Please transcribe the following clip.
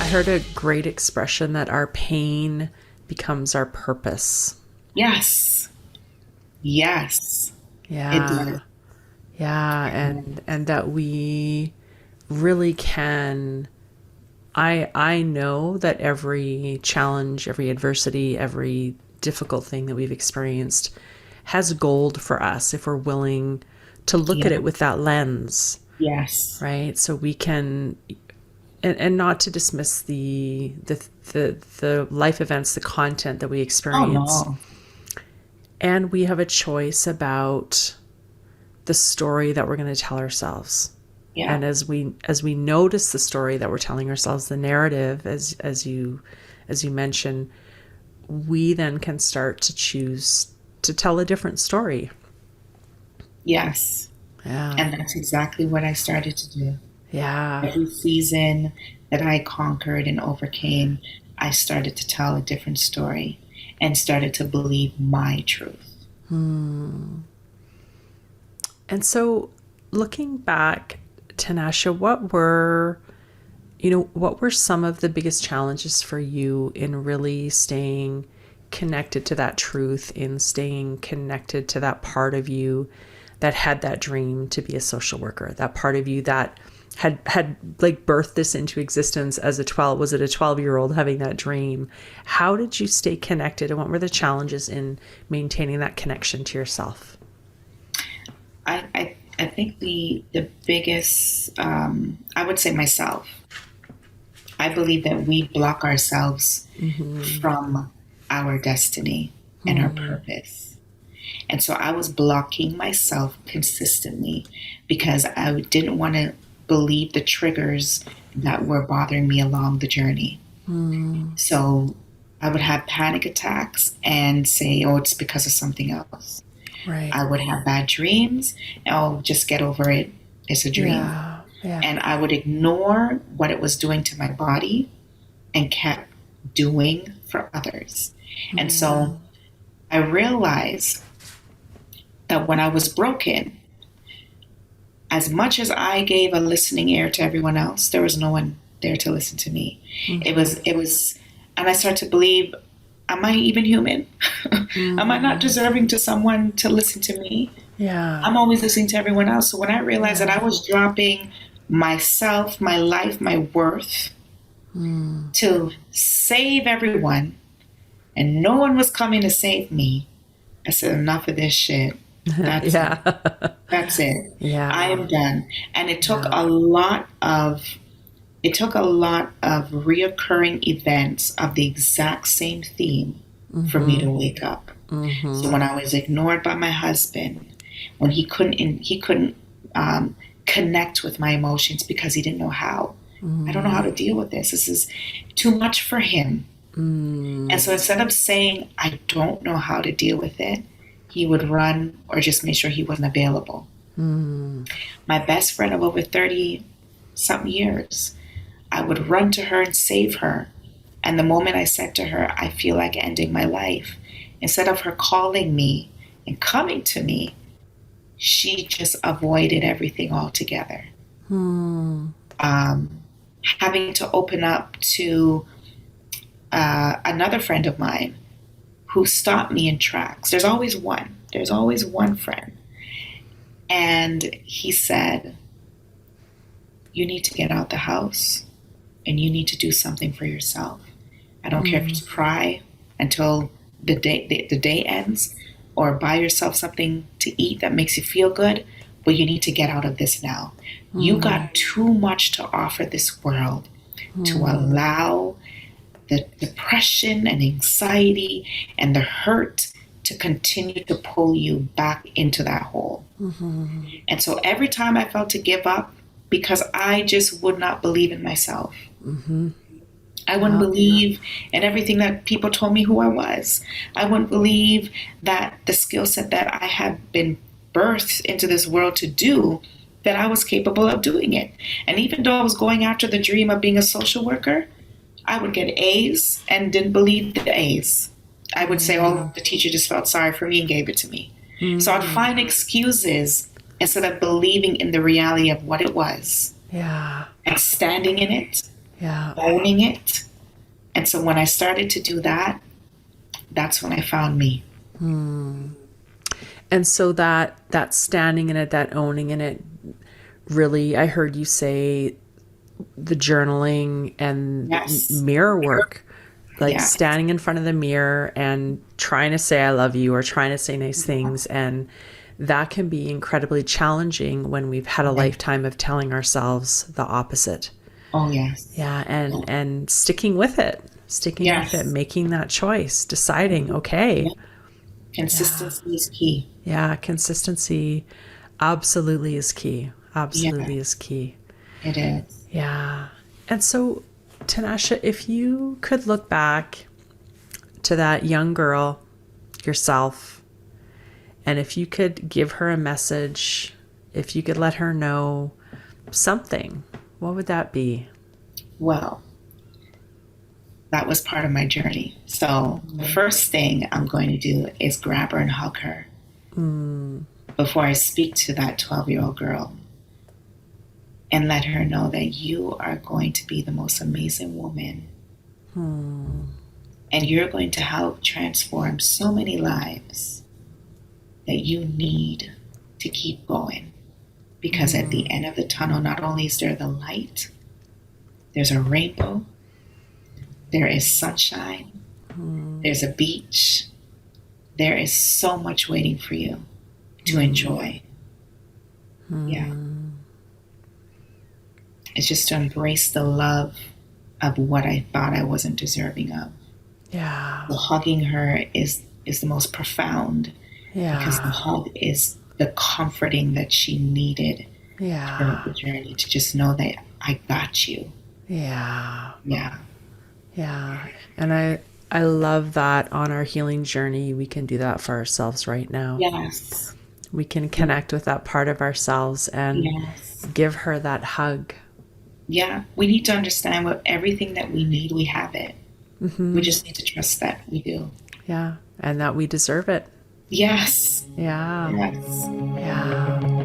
heard a great expression that our pain becomes our purpose. Yes. Yes. It Yeah. does. Yeah, and that we really can. I know that every challenge, every adversity, every difficult thing that we've experienced has gold for us if we're willing to look at Yeah. it with that lens, Yes. right? So we can, and not to dismiss the life events, the content that we Oh experience, no. and we have a choice about the story that we're going to tell ourselves. Yeah. And as we notice the story that we're telling ourselves, the narrative, as you mentioned, we then can start to choose to tell a different story. Yes. Yeah. And that's exactly what I started to do. Yeah. Every season that I conquered and overcame, I started to tell a different story and started to believe my truth. And so looking back, Tanasha, what were some of the biggest challenges for you in really staying connected to that truth, in staying connected to that part of you that had that dream to be a social worker, that part of you that had like birthed this into existence as a 12, was it a 12-year-old having that dream? How did you stay connected, and what were the challenges in maintaining that connection to yourself? I think the biggest, I would say myself. I believe that we block ourselves from our destiny and our purpose. And so I was blocking myself consistently because I didn't want to believe the triggers that were bothering me along the journey. So I would have panic attacks and say, oh, it's because of something else. Right. I would have bad dreams. Oh, just get over it. It's a dream. Yeah. Yeah. And I would ignore what it was doing to my body and kept doing for others. And so I realized that when I was broken, as much as I gave a listening ear to everyone else, there was no one there to listen to me. It was, and I started to believe, am I even human? Am I not deserving to someone to listen to me? Yeah. I'm always listening to everyone else. So when I realized that Yeah. I was dropping myself, my life, my worth to save everyone, and no one was coming to save me, I said, enough of this shit. That's it. Yeah. That's it. I Yeah. am done. And Yeah. it took a lot of reoccurring events of the exact same theme for me to wake up. So when I was ignored by my husband, when he couldn't connect with my emotions because he didn't know how. I don't know how to deal with this. This is too much for him. And so instead of saying, I don't know how to deal with it, he would run or just make sure he wasn't available. My best friend of over 30 something years, I would run to her and save her. And the moment I said to her, I feel like ending my life, instead of her calling me and coming to me, she just avoided everything altogether. Having to open up to another friend of mine who stopped me in tracks. There's always one. There's always one friend. And he said, you need to get out the house and you need to do something for yourself. I don't care if it's cry until the day ends or buy yourself something to eat that makes you feel good, but you need to get out of this now. You got too much to offer this world to allow the depression and anxiety and the hurt to continue to pull you back into that hole. And so every time I felt to give up, because I just would not believe in myself. I wouldn't believe in everything that people told me who I was. I wouldn't believe that the skill set that I had been birthed into this world to do, that I was capable of doing it. And even though I was going after the dream of being a social worker, I would get A's and didn't believe the A's. I would say, oh, the teacher just felt sorry for me and gave it to me. So I'd find excuses instead of believing in the reality of what it was Yeah. and standing in it Yeah. owning it. And so when I started to do that, that's when I found me. And so that standing in it, that owning in it, really, I heard you say the journaling and Yes. mirror work, like Yeah. standing in front of the mirror and trying to say I love you or trying to say nice things. And that can be incredibly challenging when we've had a lifetime of telling ourselves the opposite. Oh, yes. Yeah, and sticking with it, Yes. making that choice, deciding, okay, Yeah. Consistency is key. yeah, consistency absolutely is key. Yeah, Absolutely is key. it is. Yeah. And so, Tanasha, if you could look back to that young girl, yourself, and if you could give her a message, if you could let her know something, what would that be? Well, that was part of my journey. So the first thing I'm going to do is grab her and hug her before I speak to that 12-year-old girl and let her know that you are going to be the most amazing woman. And you're going to help transform so many lives that you need to keep going. Because at the end of the tunnel, not only is there the light, there's a rainbow, there is sunshine, there's a beach, there is so much waiting for you to enjoy. Yeah. It's just to embrace the love of what I thought I wasn't deserving of. Yeah. So hugging her is the most profound because the Yeah. hug is the comforting that she needed Yeah. throughout the journey to just know that I got you. Yeah. Yeah. Yeah. And I love that on our healing journey, we can do that for ourselves right now. Yes. We can connect with that part of ourselves and Yes. give her that hug. Yeah. We need to understand what everything that we need, we have it. We just need to trust that we do. Yeah. And that we deserve it. Yes. Yeah. Yes. Yeah.